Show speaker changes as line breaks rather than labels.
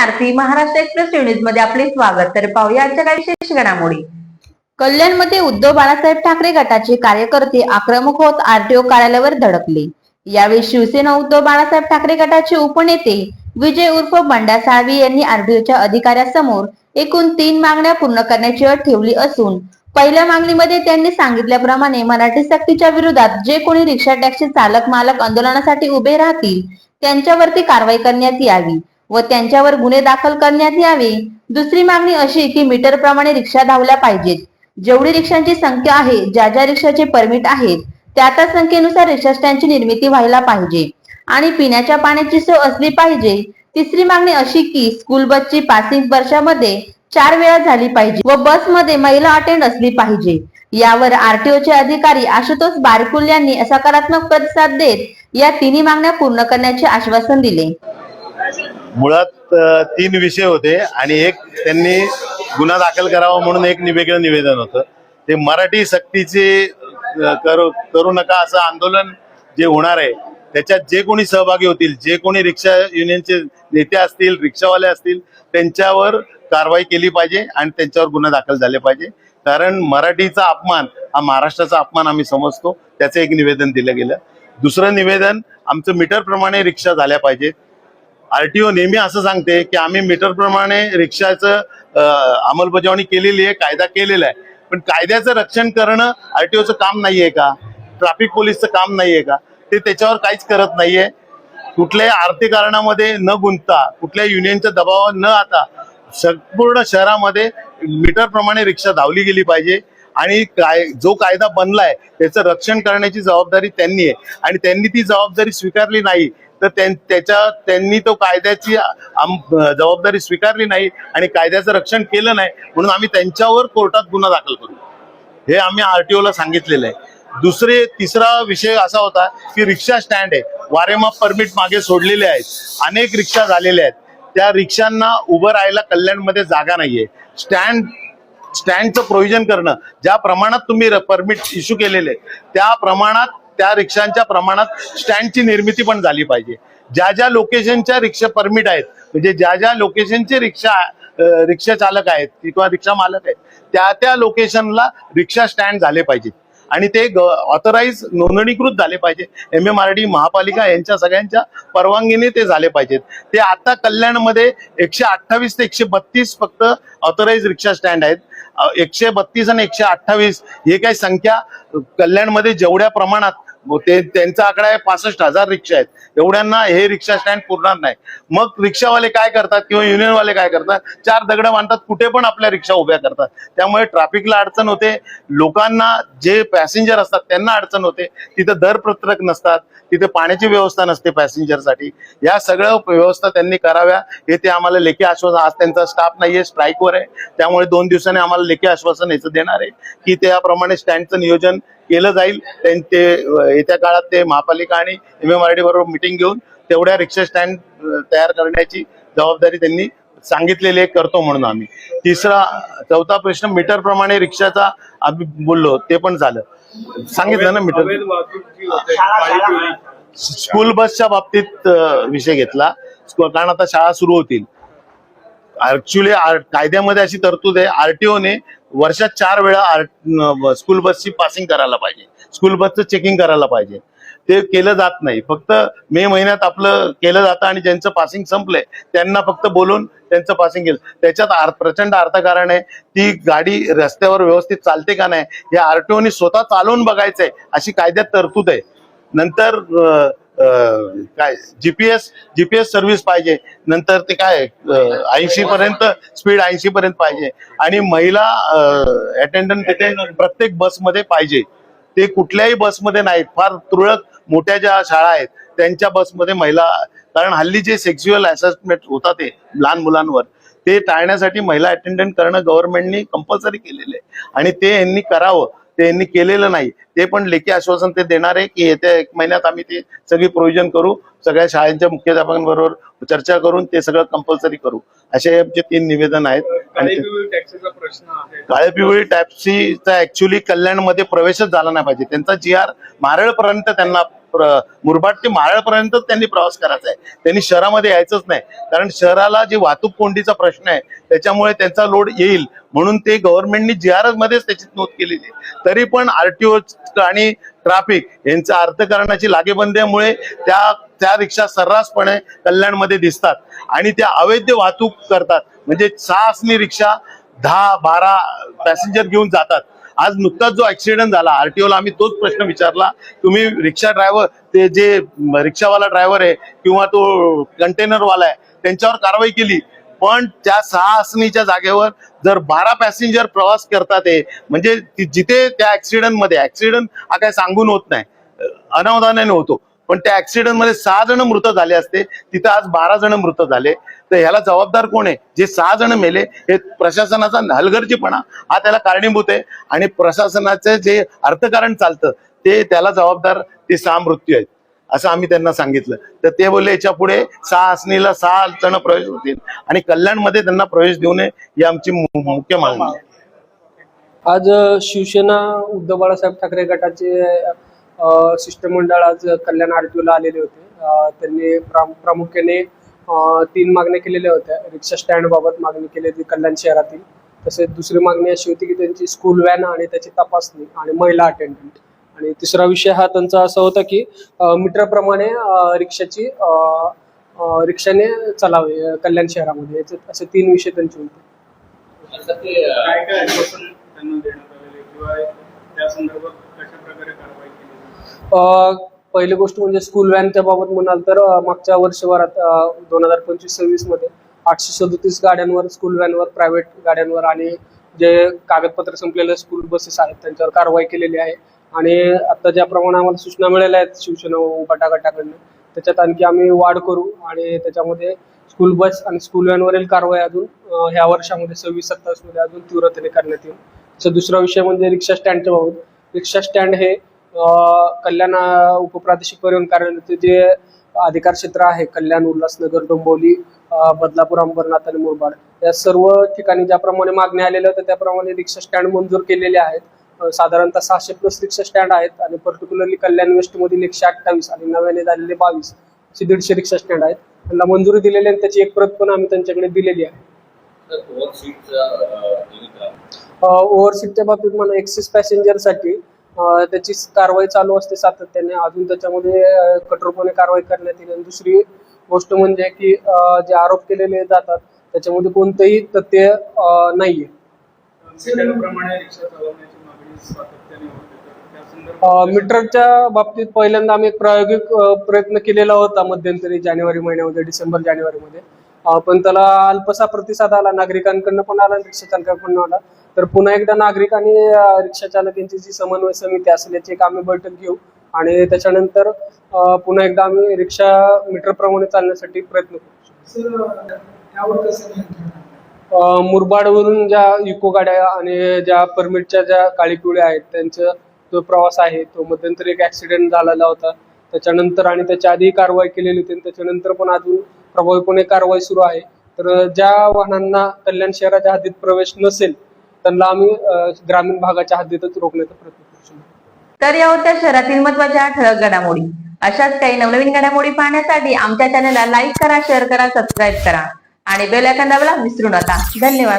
आरती Maharashtra express news मध्ये आपले स्वागत। तर पाहूया आजच्या काही विशेष घडामोडी।
कल्याणमध्ये उद्धव बाळासाहेब ठाकरे गटाचे कार्यकर्ते आक्रमक होत आरटीओ कार्यालयावर धडकले। यावेळी शिवसेना उद्धव बाळासाहेब ठाकरे गटाचे उपनेते विजय उर्फ बंड्या साळवी यांनी आरटीओच्या अधिकाऱ्यासमोर एकूण 3 मागण्या पूर्ण करण्याची अट ठेवली असून पहिल्या मागणीमध्ये त्यांनी सांगितल्याप्रमाणे मराठी सक्तीच्या विरोधात जे कोणी रिक्षा टॅक्सी चालक मालक आंदोलनासाठी उभे राहतील त्यांच्यावरती कारवाई करण्यात यावी व त्यांच्यावर गुन्हे दाखल करण्यात यावे। दुसरी मागणी अशी की मीटर प्रमाणे रिक्षा धावल्या पाहिजेत। जेवढी रिक्षांची संख्या आहे, ज्या ज्या रिक्षाचे परमिट आहेत त्या त्या संख्येनुसार रिक्षा स्टँडची निर्मिती व्हायला पाहिजे आणि पिण्याच्या पाण्याची सोय असली पाहिजे। तिसरी मागणी अशी की स्कूल बसची पासिंग वर्षामध्ये 4 वेळा झाली पाहिजे व बसमध्ये महिला अटेंड असली पाहिजे। यावर आरटीओचे अधिकारी आशुतोष बारकुल यांनी सकारात्मक प्रतिसाद देत या तिन्ही मागण्या पूर्ण करण्याचे आश्वासन दिले।
मुळात 3 विषय होते आणि एक त्यांनी गुन्हा दाखल करावा म्हणून एक वेगळं निवेदन होतं। ते मराठी सक्तीचे करू नका असं आंदोलन जे होणार आहे त्याच्यात जे कोणी सहभागी होतील, जे कोणी रिक्षा युनियनचे नेते असतील, रिक्षावाले असतील, त्यांच्यावर कारवाई केली पाहिजे आणि त्यांच्यावर गुन्हा दाखल झाले पाहिजे। कारण मराठीचा अपमान हा महाराष्ट्राचा अपमान आम्ही समजतो, त्याचं एक निवेदन दिलं गेलं। दुसरं निवेदन आमचं मीटर प्रमाणे रिक्षा झाल्या पाहिजेत। आरटीओ नेहमी असं सांगते की आम्ही मीटर प्रमाणे रिक्षाचं अंमलबजावणी केलेली आहे, कायदा केलेला आहे, पण कायद्याचं रक्षण करणं आरटीओचं काम नाहीये का? ट्रॅफिक पोलीसचं काम नाहीये का? ते त्याच्यावर काहीच करत नाहीये। कुठल्याही आर्थिक कारणामध्ये न गुंतता, कुठल्याही युनियनच्या दबावात न आता संपूर्ण शहरामध्ये मीटर प्रमाणे रिक्षा धावली गेली पाहिजे आणि जो कायदा बनलाय त्याचं रक्षण करण्याची जबाबदारी त्यांनी आहे आणि त्यांनी ती जबाबदारी स्वीकारली नाही तर त्यांनी तो कायद्याची जबाबदारी स्वीकारली नाही आणि कायद्याचं रक्षण केलं नाही म्हणून आम्ही त्यांच्यावर कोर्टात गुन्हा दाखल करू, हे आम्ही आरटीओला सांगितलेलं आहे। तिसरा विषय असा होता की रिक्षा स्टँड आहे, वारेमाप परमिट मागे सोडलेले आहेत, अनेक रिक्षा झालेल्या आहेत, त्या रिक्षांना उभं राहायला कल्याणमध्ये जागा नाहीये। स्टँडचं प्रोव्हिजन करणं, ज्या प्रमाणात तुम्ही परमिट इश्यू केलेले त्या प्रमाणात, त्या रिक्षांच्या प्रमाणात स्टँडची निर्मिती पण झाली पाहिजे। ज्या ज्या लोकेशनच्या रिक्षा परमिट आहेत, म्हणजे ज्या ज्या लोकेशनचे रिक्षा चालक आहेत किंवा रिक्षा मालक आहेत त्या लोकेशनला रिक्षा स्टँड झाले पाहिजे आणि ते ऑथराइज नोंदणीकृत झाले पाहिजे। MMRD महापालिका यांच्या सगळ्यांच्या परवानगीने ते झाले पाहिजेत। ते आता कल्याणमध्ये 128 ते 132 फक्त ऑथराइज रिक्षा स्टँड आहेत। 132 आणि 128 हे काही संख्या कल्याणमध्ये जेवढ्या प्रमाणात त्यांचा आकडा आहे 65,000 रिक्षा आहेत, एवढ्यांना हे रिक्षा स्टँड पुरणार नाही। मग रिक्षावाले काय करतात किंवा युनियनवाले काय करतात, 4 दगड बांधतात, कुठे पण आपल्या रिक्षा उभ्या करतात। त्यामुळे ट्रॅफिकला अडचण होते, लोकांना जे पॅसेंजर असतात त्यांना अडचण होते, तिथं दरपत्रक नसतात, तिथे पाण्याची व्यवस्था नसते पॅसेंजरसाठी। या सगळ्या व्यवस्था त्यांनी कराव्या हे ते आम्हाला लेखी आश्वासन, आज त्यांचा स्टाफ नाहीये, स्ट्राईकवर आहे, त्यामुळे 2 दिवसांनी आम्हाला लेखी आश्वासन याचं देणार आहे की त्याप्रमाणे स्टँडचं नियोजन केलं जाईल। ते येत्या काळात ते महापालिका आणि MMRD बरोबर मिटिंग घेऊन तेवढ्या रिक्षा स्टँड तयार करण्याची जबाबदारी त्यांनी सांगितलेली करतो म्हणून आम्ही। चौथा प्रश्न मीटर प्रमाणे रिक्षाचा आम्ही बोललो, ते पण झालं, सांगितलं ना मीटर। स्कूल बसच्या बाबतीत विषय घेतला, कारण आता शाळा सुरू होतील। ऍक्च्युली कायद्यामध्ये अशी तरतूद आहे, आरटीओने वर्षात 4 वेळा स्कूल बसची पासिंग करायला पाहिजे, स्कूल बसचं चेकिंग करायला पाहिजे। ते केलं जात नाही, फक्त मे महिन्यात आपलं केलं जातं आणि ज्यांचं पासिंग संपलंय त्यांना फक्त बोलून त्यांचं पासिंग केलं। त्याच्यात प्रचंड अर्थकारण आहे, ती गाडी रस्त्यावर व्यवस्थित चालते का नाही हे आरटीओने स्वतः चालवून बघायचंय अशी कायद्यात तरतूद आहे। नंतर काय जीपीएस सर्व्हिस पाहिजे, नंतर ते काय 80 पर्यंत स्पीड 80 पर्यंत पाहिजे आणि महिला अटेंडंट तिथे प्रत्येक बसमध्ये पाहिजे। ते कुठल्याही बसमध्ये नाहीत, फार तुरळक मोठ्या ज्या शाळा आहेत त्यांच्या बसमध्ये महिला, कारण हल्ली जे सेक्शुअल असेसमेंट होतात ते लहान मुलांवर, ते टाळण्यासाठी महिला अटेंडंट करणं गव्हर्नमेंटनी कंपल्सरी केलेलं आहे आणि ते यांनी करावं, ते यांनी केलेलं नाही। ते पण लेखी आश्वासन ते देणार आहे की येत्या 1 महिन्यात आम्ही ते सगळी प्रोव्हिजन करू, सगळ्या शाळांच्या मुख्याध्यापकांबरोबर चर्चा करून ते सगळं कंपल्सरी करू, असे आमचे 3 निवेदन आहेत. आणि
टॅक्सीचा प्रश्न आहे.
काळ्या पिवळी टॅक्सीचा ऍक्च्युली कल्याणमध्ये प्रवेशच झाला नाही पाहिजे. त्यांचा GR मारळपर्यंत त्यांना मुरबाड ते मारळपर्यंत त्यांनी प्रवास करायचा आहे. त्यांनी शहरामध्ये यायचंच नाही, कारण शहराला जी वाहतूक कोंडीचा प्रश्न आहे त्याच्यामुळे त्यांचा लोड येईल म्हणून ते गव्हर्नमेंटनी GR मध्येच त्याची नोंद केलेली आहे. तरी पण RTO आणि ट्रॅफिक यांच्या अर्थकारणाची लागेबंदीमुळे त्या रिक्षा सर्रासपणे कल्याणमध्ये दिसतात आणि त्या अवैध वाहतूक करतात. म्हणजे 6 रिक्षा 10-12 पॅसेंजर घेऊन जातात. आज नुकताच जो ऍक्सिडेंट झाला RTOला आम्ही तोच प्रश्न विचारला, तुम्ही रिक्षा ड्रायव्हर, ते जे रिक्षावाला ड्रायव्हर आहे किंवा तो कंटेनरवाला आहे त्यांच्यावर कारवाई केली, पण त्या 6 आसनीच्या जागेवर जर 12 पॅसेंजर प्रवास करतात आहे, म्हणजे जिथे त्या ऍक्सिडेंट हा काय सांगून होत नाही, अनावधानाने होतो, पण त्या ऍक्सिडेंट मध्ये 6 जण मृत झाले असते, तिथे आज 12 जण मृत झाले. तर ह्याला जबाबदार कोण आहे? जे 6 जण मेले हे प्रशासनाचा हलगर्जीपणा हा त्याला कारणीभूत आहे आणि प्रशासनाचं जे अर्थकारण चालतं ते त्याला जबाबदार ते 6 मृत्यू आहेत असं आम्ही त्यांना सांगितलं. तर ते बोलले याच्या पुढे 6 आसनीला 6 जण प्रवेश होतील आणि कल्याणमध्ये त्यांना प्रवेश देऊ नये ही आमची मुख्य मागणी आहे.
आज शिवसेना उद्धव बाळासाहेब ठाकरे गटाचे शिष्टमंडळ आज कल्याण RTOला आलेले होते. त्यांनी प्रामुख्याने 3 मागण्या केलेल्या होत्या. रिक्षा स्टँड बाबत मागणी केली होती कल्याण शहरातील. तसेच दुसरी मागणी अशी होती की त्यांची स्कूल व्हॅन आणि त्याची तपासणी आणि महिला अटेंडंट. आणि तिसरा विषय हा त्यांचा असा होता की मीटरप्रमाणे रिक्षाने चालावे कल्याण शहरामध्ये. असे 3 विषय त्यांचे होते. पहिली गोष्ट म्हणजे स्कूल व्हॅनच्या बाबत म्हणाल तर मागच्या वर्षभरात 2025-26 मध्ये 837 गाड्यांवर, स्कूल व्हॅनवर, प्रायव्हेट गाड्यांवर आणि जे कागदपत्र संपलेले स्कूल बसेस आहेत त्यांच्यावर कारवाई केलेली आहे. आणि आता ज्याप्रमाणे आम्हाला सूचना मिळाल्या आहेत शिवसेना उभाटा गटाकडनं, त्याच्यात आणखी आम्ही वाढ करू आणि त्याच्यामध्ये स्कूल बस आणि स्कूल व्हॅनवरील कारवाई अजून ह्या वर्षामध्ये 26-27 मध्ये अजून तीव्रतेने करण्यात येईल. तसं दुसरा विषय म्हणजे रिक्षा स्टँडच्या बाबत. रिक्षा स्टँड हे कल्याण उपप्रादेशिक परिवहन कार्यालयाचे जे अधिकार क्षेत्र आहे, कल्याण, उल्हासनगर, डोंबिवली, बदलापूर, अंबरनाथ आणि मुरबाड या सर्व ठिकाणी ज्याप्रमाणे मागण्या आलेल्या होत्या त्याप्रमाणे रिक्षा स्टँड मंजूर केलेले आहेत. साधारणतः 600+ रिक्षा स्टँड आहेत आणि पर्टिक्युलरली कल्याण वेस्ट मधील 128 आणि नव्याने झालेले 22 असे 150 रिक्षा स्टँड आहेत. त्यांना मंजुरी दिलेली आहे. त्याची एक प्रत पण आम्ही त्यांच्याकडे दिलेली आहे. ओव्हरसीटच्या बाबतीत म्हणा, एक्सेस पॅसेंजरसाठी त्याची कारवाई चालू असते सातत्याने. अजून त्याच्यामध्ये कठोरपणे कारवाई करण्यात येईल. आणि दुसरी गोष्ट म्हणजे की जे आरोप केलेले जातात त्याच्यामध्ये कोणतंही तथ्य नाहीये. मीटरच्या बाबतीत पहिल्यांदा आम्ही एक प्रायोगिक प्रयत्न केलेला होता मध्यंतरी जानेवारी महिन्यामध्ये, डिसेंबर-जानेवारीमध्ये, पण त्याला अल्पसा प्रतिसाद आला, नागरिकांकडनं पण आला, रिक्षा चालकांकडून आला. तर पुन्हा एकदा नागरिक आणि रिक्षा चालक यांची जी समन्वय समिती असेल याची एक आम्ही बैठक घेऊ आणि त्याच्यानंतर पुन्हा एकदा आम्ही रिक्षा मीटरप्रमाणे चालण्यासाठी प्रयत्न करू. मुरबाडवरून ज्या इको गाड्या आणि ज्या परमिटच्या ज्या काळी पिवळ्या आहेत त्यांचा जो प्रवास आहे तो मध्यंतरी एक ऍक्सिडेंट झालेला होता. त्याच्यानंतर आणि त्याच्या आधी कारवाई केलेली होती. त्याच्यानंतर पण अजून प्रभावीपणे कारवाई सुरू आहे. तर ज्या वाहनांना कल्याण शहराच्या हद्दीत प्रवेश नसेल त्यांना आम्ही ग्रामीण भागाच्या हद्दीतच रोखण्याचा प्रयत्न करू.
तर या होत्या शहरातील महत्त्वाच्या ठळक घडामोडी. अशाच काही नवनवीन घडामोडी पाहण्यासाठी आमच्या चॅनलला लाईक करा, शेअर करा, सबस्क्राईब करा आणि बेल आयकॉन दाबायला विसरू नका. धन्यवाद.